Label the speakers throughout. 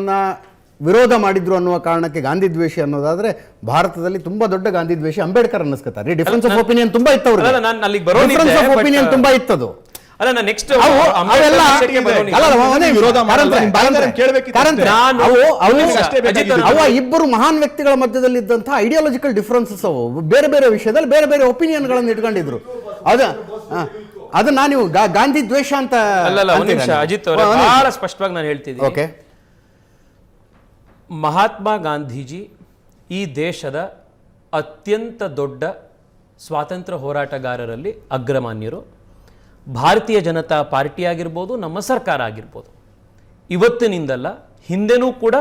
Speaker 1: ಮುಸ್ಲಿಮರನ್ನ ವಿರೋಧ ಮಾಡಿದ್ರು ಅನ್ನುವ ಕಾರಣಕ್ಕೆ ಗಾಂಧಿ ದ್ವೇಷಿ ಅನ್ನೋದಾದ್ರೆ ಭಾರತದಲ್ಲಿ ತುಂಬಾ ದೊಡ್ಡ ಗಾಂಧಿ ದ್ವೇಷಿ ಅಂಬೇಡ್ಕರ್ ಅನ್ನಿಸ್ಕೊತಾರೆ. ಡಿಫರೆನ್ಸ್ ಆಫ್ ಒಪಿನಿಯನ್ ತುಂಬಾ ಇತ್ತು ಅವ್ರಿಗೆ. ಡಿಫರೆನ್ಸ್ ಆಫ್ ಒಪಿನಿಯನ್ ತುಂಬಾ ಇತ್ತದು. ಇಬ್ಬರು ಮಹಾನ್ ವ್ಯಕ್ತಿಗಳ ಮಧ್ಯದಲ್ಲಿ ಇದ್ದಂತಹ ಐಡಿಯಾಲಜಿಕಲ್ ಡಿಫರೆನ್ಸಸ್ ಅವು, ಬೇರೆ ಬೇರೆ ವಿಷಯದಲ್ಲಿ ಬೇರೆ ಬೇರೆ ಒಪಿನಿಯನ್ ಗಳನ್ನು ಇಟ್ಕೊಂಡಿದ್ರು. ಅದನ್ನ ನೀವು ಗಾಂಧಿ ದ್ವೇಷ ಅಂತ
Speaker 2: ಅಜಿತ್ ಅವರ ಬಹಳ ಸ್ಪಷ್ಟವಾಗಿ ನಾನು ಹೇಳ್ತಿದ್ದೀನಿ.
Speaker 1: ಓಕೆ,
Speaker 2: ಮಹಾತ್ಮ ಗಾಂಧೀಜಿ ಈ ದೇಶದ ಅತ್ಯಂತ ದೊಡ್ಡ ಸ್ವಾತಂತ್ರ್ಯ ಹೋರಾಟಗಾರರಲ್ಲಿ ಅಗ್ರಮಾನ್ಯರು. ಭಾರತೀಯ ಜನತಾ ಪಾರ್ಟಿ ಆಗಿರ್ಬೋದು, ನಮ್ಮ ಸರ್ಕಾರ ಆಗಿರ್ಬೋದು, ಇವತ್ತಿನಿಂದಲ್ಲ ಹಿಂದೆನೂ ಕೂಡ,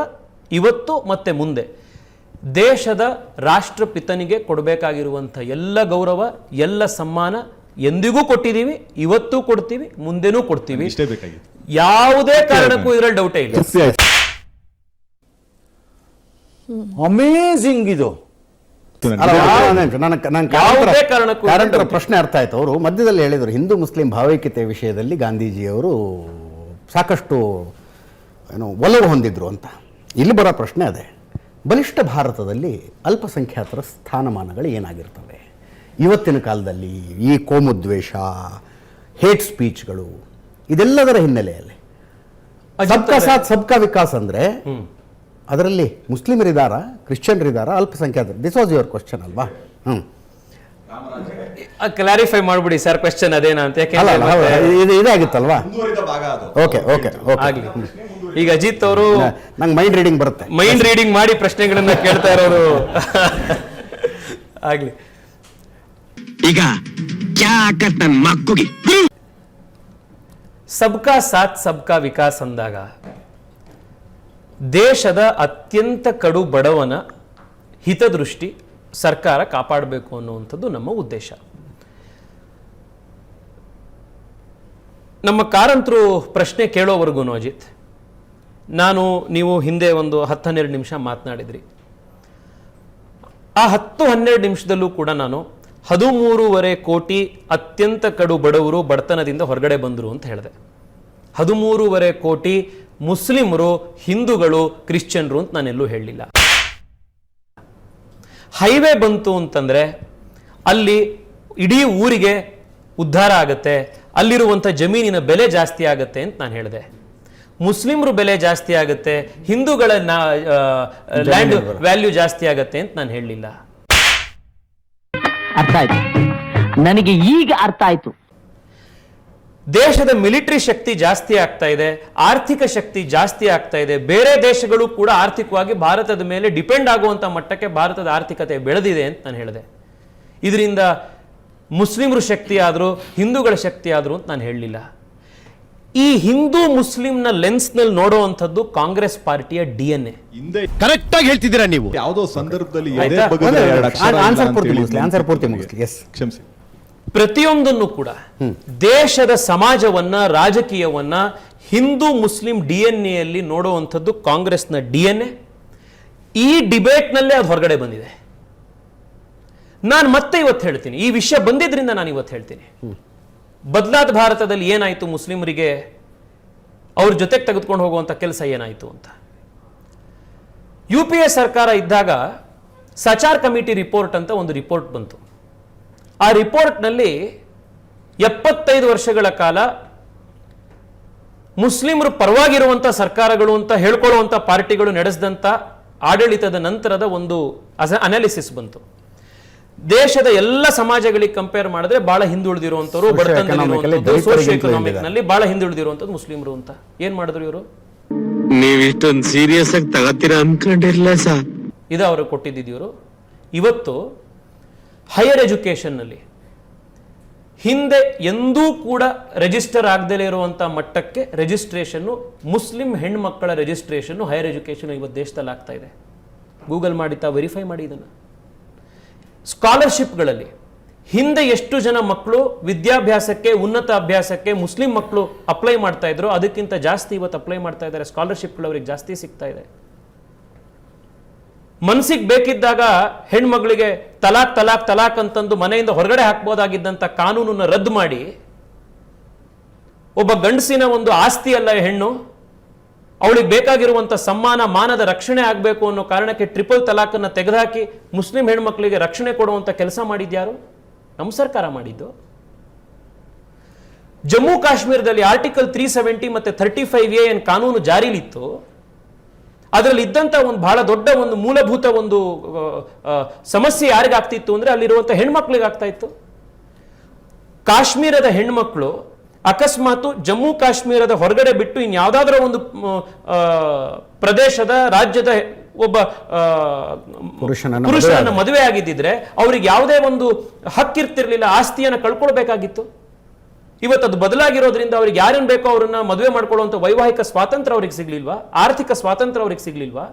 Speaker 2: ಇವತ್ತು ಮತ್ತೆ ಮುಂದೆ ದೇಶದ ರಾಷ್ಟ್ರಪಿತನಿಗೆ ಕೊಡಬೇಕಾಗಿರುವಂಥ ಎಲ್ಲ ಗೌರವ, ಎಲ್ಲ ಸಮ್ಮಾನ ಎಂದಿಗೂ ಕೊಟ್ಟಿದ್ದೀವಿ, ಇವತ್ತು ಕೊಡ್ತೀವಿ, ಮುಂದೆನೂ ಕೊಡ್ತೀವಿ. ಯಾವುದೇ ಕಾರಣಕ್ಕೂ ಇದರಲ್ಲಿ ಡೌಟೇ ಇಲ್ಲ.
Speaker 3: ಅಮೇಜಿಂಗ್ ಇದು.
Speaker 1: ಪ್ರಶ್ನೆ ಅರ್ಥ ಆಯ್ತು. ಅವರು ಮಧ್ಯದಲ್ಲಿ ಹೇಳಿದರು ಹಿಂದೂ ಮುಸ್ಲಿಂ ಭಾವೈಕ್ಯತೆ ವಿಷಯದಲ್ಲಿ ಗಾಂಧೀಜಿಯವರು ಸಾಕಷ್ಟು ಒಲವು ಹೊಂದಿದ್ರು ಅಂತ. ಇಲ್ಲಿ ಬರೋ ಪ್ರಶ್ನೆ ಅದೇ, ಬಲಿಷ್ಠ ಭಾರತದಲ್ಲಿ ಅಲ್ಪಸಂಖ್ಯಾತರ ಸ್ಥಾನಮಾನಗಳು ಏನಾಗಿರ್ತವೆ ಇವತ್ತಿನ ಕಾಲದಲ್ಲಿ? ಈ ಕೋಮುದ್ವೇಷ, ಹೇಟ್ ಸ್ಪೀಚ್ಗಳು, ಇದೆಲ್ಲದರ ಹಿನ್ನೆಲೆಯಲ್ಲಿ ಸಬ್ಕಾ ಸಾಥ್ ಸಬ್ಕಾ ವಿಕಾಸ್ ಅಂದ್ರೆ ಅದರಲ್ಲಿ ಮುಸ್ಲಿಮರಿದಾರ, ಕ್ರಿಶ್ಚಿಯನ್ರಿದಾರ, ಅಲ್ಪಸಂಖ್ಯಾತರು? ದಿಸ್ ವಾಸ್ ಯುವರ್ ಕ್ವಶನ್ ಅಲ್ವಾ?
Speaker 2: ಕ್ಲಾರಿಫೈ ಮಾಡ್ಬಿಡಿ ಸರ್ ಕ್ವಶನ್ ಅದೇನಾ ಅಂತ.
Speaker 1: ಇದಾಗಿತ್ತಲ್ವಾ? ಓಕೆ ಓಕೆ
Speaker 2: ಆಗ್ಲಿ. ಈಗ ಅಜಿತ್ ಅವರು
Speaker 1: ನಂಗೆ ಮೈಂಡ್ ರೀಡಿಂಗ್ ಬರುತ್ತೆ,
Speaker 2: ಮೈಂಡ್ ರೀಡಿಂಗ್ ಮಾಡಿ ಪ್ರಶ್ನೆಗಳನ್ನ ಕೇಳ್ತಾ ಇರೋರು. ಆಗ್ಲಿ.
Speaker 4: ಈಗ
Speaker 2: ಸಬ್ಕಾ ಸಾಥ್ ಸಬ್ಕಾ ವಿಕಾಸ್ ಅಂದಾಗ ದೇಶದ ಅತ್ಯಂತ ಕಡು ಬಡವನ ಹಿತದೃಷ್ಟಿ ಸರ್ಕಾರ ಕಾಪಾಡಬೇಕು ಅನ್ನುವಂಥದ್ದು ನಮ್ಮ ಉದ್ದೇಶ. ನಮ್ಮ ಕಾರಂತರು ಪ್ರಶ್ನೆ ಕೇಳೋವರೆಗೂ ಅಜಿತ್, ನೀವು ಹಿಂದೆ ಒಂದು 10-12 ನಿಮಿಷ ಮಾತನಾಡಿದ್ರಿ. ಆ 10-12 ನಿಮಿಷದಲ್ಲೂ ಕೂಡ ನಾನು 13.5 ಕೋಟಿ ಅತ್ಯಂತ ಕಡು ಬಡವರು ಬಡತನದಿಂದ ಹೊರಗಡೆ ಬಂದರು ಅಂತ ಹೇಳಿದೆ. 13.5 ಕೋಟಿ ಮುಸ್ಲಿಮರು, ಹಿಂದೂಗಳು, ಕ್ರಿಶ್ಚಿಯನ್ರು ಅಂತ ನಾನೆಲ್ಲೂ ಹೇಳಲಿಲ್ಲ. ಹೈವೇ ಬಂತು ಅಂತಂದ್ರೆ ಅಲ್ಲಿ ಇಡೀ ಊರಿಗೆ ಉದ್ಧಾರ ಆಗತ್ತೆ, ಅಲ್ಲಿರುವಂಥ ಜಮೀನಿನ ಬೆಲೆ ಜಾಸ್ತಿ ಆಗತ್ತೆ ಅಂತ ನಾನು ಹೇಳಿದೆ. ಮುಸ್ಲಿಮರು ಬೆಲೆ ಜಾಸ್ತಿ ಆಗುತ್ತೆ, ಹಿಂದೂಗಳ ಲ್ಯಾಂಡ್ ವ್ಯಾಲ್ಯೂ ಜಾಸ್ತಿ ಆಗತ್ತೆ ಅಂತ ನಾನು ಹೇಳಲಿಲ್ಲ.
Speaker 5: ಅರ್ಥ ಆಯ್ತು ನನಗೆ, ಈಗ ಅರ್ಥ ಆಯ್ತು.
Speaker 2: ದೇಶದ ಮಿಲಿಟರಿ ಶಕ್ತಿ ಜಾಸ್ತಿ ಆಗ್ತಾ ಇದೆ, ಆರ್ಥಿಕ ಶಕ್ತಿ ಜಾಸ್ತಿ ಆಗ್ತಾ ಇದೆ. ಬೇರೆ ದೇಶಗಳು ಕೂಡ ಆರ್ಥಿಕವಾಗಿ ಭಾರತದ ಮೇಲೆ ಡಿಪೆಂಡ್ ಆಗುವಂತ ಮಟ್ಟಕ್ಕೆ ಭಾರತದ ಆರ್ಥಿಕತೆ ಬೆಳೆದಿದೆ ಅಂತ ನಾನು ಹೇಳಿದೆ. ಇದರಿಂದ ಮುಸ್ಲಿಮರು ಶಕ್ತಿ ಆದ್ರು, ಹಿಂದೂಗಳ ಶಕ್ತಿ ಆದ್ರು ಅಂತ ನಾನು ಹೇಳಲಿಲ್ಲ. ಈ ಹಿಂದೂ ಮುಸ್ಲಿಂನ ಲೆನ್ಸ್ ನಲ್ಲಿ ನೋಡುವಂಥದ್ದು ಕಾಂಗ್ರೆಸ್ ಪಾರ್ಟಿಯ DNA.
Speaker 3: ಕರೆಕ್ಟ್ ಆಗಿ ಹೇಳ್ತಿದ್ದೀರಾ ನೀವು.
Speaker 6: ಯಾವುದೋ ಸಂದರ್ಭದಲ್ಲಿ
Speaker 2: ಪ್ರತಿಯೊಂದನ್ನು ಕೂಡ ದೇಶದ ಸಮಾಜವನ್ನ, ರಾಜಕೀಯವನ್ನ ಹಿಂದೂ ಮುಸ್ಲಿಂ DNA ಯಲ್ಲಿ ನೋಡುವಂಥದ್ದು ಕಾಂಗ್ರೆಸ್ನ DNA. ಈ ಡಿಬೇಟ್ ನಲ್ಲೇ ಅದು ಹೊರಗಡೆ ಬಂದಿದೆ. ನಾನು ಮತ್ತೆ ಇವತ್ತು ಹೇಳ್ತೀನಿ, ಈ ವಿಷಯ ಬಂದಿದ್ರಿಂದ ನಾನು ಇವತ್ತು ಹೇಳ್ತೀನಿ, ಬದಲಾದ ಭಾರತದಲ್ಲಿ ಏನಾಯಿತು, ಮುಸ್ಲಿಮರಿಗೆ ಅವ್ರ ಜೊತೆಗೆ ತೆಗೆದುಕೊಂಡು ಹೋಗುವಂಥ ಕೆಲಸ ಏನಾಯಿತು ಅಂತ. UPA ಸರ್ಕಾರ ಇದ್ದಾಗ ಸಚಾರ್ ಕಮಿಟಿ ರಿಪೋರ್ಟ್ ಅಂತ ಒಂದು ರಿಪೋರ್ಟ್ ಬಂತು. ಆ ರಿಪೋರ್ಟ್ನಲ್ಲಿ 75 ವರ್ಷಗಳ ಕಾಲ ಮುಸ್ಲಿಮರು ಪರವಾಗಿರುವಂಥ ಸರ್ಕಾರಗಳು ಅಂತ ಹೇಳ್ಕೊಳ್ಳುವಂಥ ಪಾರ್ಟಿಗಳು ನಡೆಸಿದಂಥ ಆಡಳಿತದ ನಂತರದ ಒಂದು ಅನಾಲಿಸಿಸ್ ಬಂತು. ದೇಶದ ಎಲ್ಲ ಸಮಾಜಗಳಿಗೆ ಕಂಪೇರ್ ಮಾಡಿದ್ರೆ ಬಹಳ ಹಿಂದುಳಿದಿರುವಂತವರು, ಬಡತನದಲ್ಲಿರುವಂತದ್ದು, ಸೋಶಿಯೋ ಎಕನಾಮಿಕ್ ನಲ್ಲಿ ಬಹಳ ಹಿಂದುಳಿದಿರುವಂತದ್ದು ಮುಸ್ಲಿಮರು ಅಂತ. ಏನ್ ಮಾಡಿದ್ರು ಇವರು?
Speaker 4: ನೀವು ಇಷ್ಟೊಂದು ಸೀರಿಯಸ್ ಆಗಿ ತಗೋತೀರಾ ಅನ್ಕೊಂಡಿರ್ಲಿಲ್ಲ ಸರ್.
Speaker 2: ಇದು ಅವರು ಕೊಟ್ಟಿದ್ದಿದ್ರು. ಇವತ್ತು ಹೈಯರ್ ಎಜುಕೇಶನ್ ನಲ್ಲಿ ಹಿಂದೆ ಎಂದೂ ಕೂಡ ರಿಜಿಸ್ಟರ್ ಆಗದೇ ಇರುವಂತ ಮಟ್ಟಕ್ಕೆ ರಿಜಿಸ್ಟ್ರೇಷನ್, ಮುಸ್ಲಿಂ ಹೆಣ್ಮಕ್ಕಳ ರಿಜಿಸ್ಟ್ರೇಷನ್ ಹೈಯರ್ ಎಜುಕೇಶನ್ ಇವತ್ತು ದೇಶದಲ್ಲಿ ಆಗ್ತಾ ಇದೆ. ಗೂಗಲ್ ಮಾಡಿ ವೆರಿಫೈ ಮಾಡಿ ಇದನ್ನ. ಸ್ಕಾಲರ್ಶಿಪ್ಗಳಲ್ಲಿ ಹಿಂದೆ ಎಷ್ಟು ಜನ ಮಕ್ಕಳು ವಿದ್ಯಾಭ್ಯಾಸಕ್ಕೆ, ಉನ್ನತ ಅಭ್ಯಾಸಕ್ಕೆ ಮುಸ್ಲಿಂ ಮಕ್ಕಳು ಅಪ್ಲೈ ಮಾಡ್ತಾ ಇದ್ರು, ಅದಕ್ಕಿಂತ ಜಾಸ್ತಿ ಇವತ್ತು ಅಪ್ಲೈ ಮಾಡ್ತಾ ಇದ್ದಾರೆ. ಸ್ಕಾಲರ್ಶಿಪ್ಗಳು ಅವರಿಗೆ ಜಾಸ್ತಿ ಸಿಗ್ತಾ ಇದೆ. ಮನಸ್ಸಿಗೆ ಬೇಕಿದ್ದಾಗ ಹೆಣ್ಮಗಳಿಗೆ ತಲಾಕ್ ತಲಾಕ್ ತಲಾಕ್ ಅಂತಂದು ಮನೆಯಿಂದ ಹೊರಗಡೆ ಹಾಕ್ಬೋದಾಗಿದ್ದಂಥ ಕಾನೂನನ್ನು ರದ್ದು ಮಾಡಿ, ಒಬ್ಬ ಗಂಡಸಿನ ಒಂದು ಆಸ್ತಿ ಅಲ್ಲ ಹೆಣ್ಣು, ಅವಳಿಗೆ ಬೇಕಾಗಿರುವಂತ ಸಮ್ಮಾನ ಮಾನದ ರಕ್ಷಣೆ ಆಗಬೇಕು ಅನ್ನೋ ಕಾರಣಕ್ಕೆ ಟ್ರಿಪಲ್ ತಲಾಖನ್ನ ತೆಗೆದುಹಾಕಿ ಮುಸ್ಲಿಂ ಹೆಣ್ಮಕ್ಳಿಗೆ ರಕ್ಷಣೆ ಕೊಡುವಂತ ಕೆಲಸ ಮಾಡಿದ್ಯಾರು? ನಮ್ಮ ಸರ್ಕಾರ ಮಾಡಿದ್ದು. ಜಮ್ಮು ಕಾಶ್ಮೀರದಲ್ಲಿ ಆರ್ಟಿಕಲ್ 370 ಮತ್ತೆ 35A ಏನ್ ಕಾನೂನು ಜಾರಿಲಿತ್ತು, ಅದರಲ್ಲಿ ಇದ್ದಂತ ಒಂದು ಬಹಳ ದೊಡ್ಡ ಒಂದು ಮೂಲಭೂತ ಒಂದು ಸಮಸ್ಯೆ ಯಾರಿಗಾಗ್ತಿತ್ತು ಅಂದ್ರೆ ಅಲ್ಲಿರುವಂತ ಹೆಣ್ಮಕ್ಳಿಗೆ ಆಗ್ತಾ ಇತ್ತು. ಕಾಶ್ಮೀರದ ಹೆಣ್ಮಕ್ಳು ಅಕಸ್ಮಾತ್ ಜಮ್ಮು ಕಾಶ್ಮೀರದ ಹೊರಗಡೆ ಬಿಟ್ಟು ಇನ್ಯಾವುದಾದ್ರೂ ಒಂದು ಪ್ರದೇಶದ ರಾಜ್ಯದ ಒಬ್ಬ ಪುರುಷನನ್ನ ಮದುವೆ ಆಗಿದ್ದಿದ್ರೆ ಅವ್ರಿಗೆ ಯಾವುದೇ ಒಂದು ಹಕ್ಕಿರ್ತಿರ್ಲಿಲ್ಲ, ಆಸ್ತಿಯನ್ನ ಕಳ್ಕೊಳ್ಬೇಕಾಗಿತ್ತು. ಇವತ್ತು ಅದು ಬದಲಾಗಿರೋದ್ರಿಂದ ಅವ್ರಿಗೆ ಯಾರನ್ನು ಬೇಕೋ ಅವ್ರನ್ನ ಮದುವೆ ಮಾಡ್ಕೊಳ್ಳುವಂತ ವೈವಾಹಿಕ ಸ್ವಾತಂತ್ರ್ಯ ಅವ್ರಿಗೆ ಸಿಗ್ಲಿಲ್ವಾ? ಆರ್ಥಿಕ ಸ್ವಾತಂತ್ರ್ಯ ಅವ್ರಿಗೆ ಸಿಗ್ಲಿಲ್ವಾ?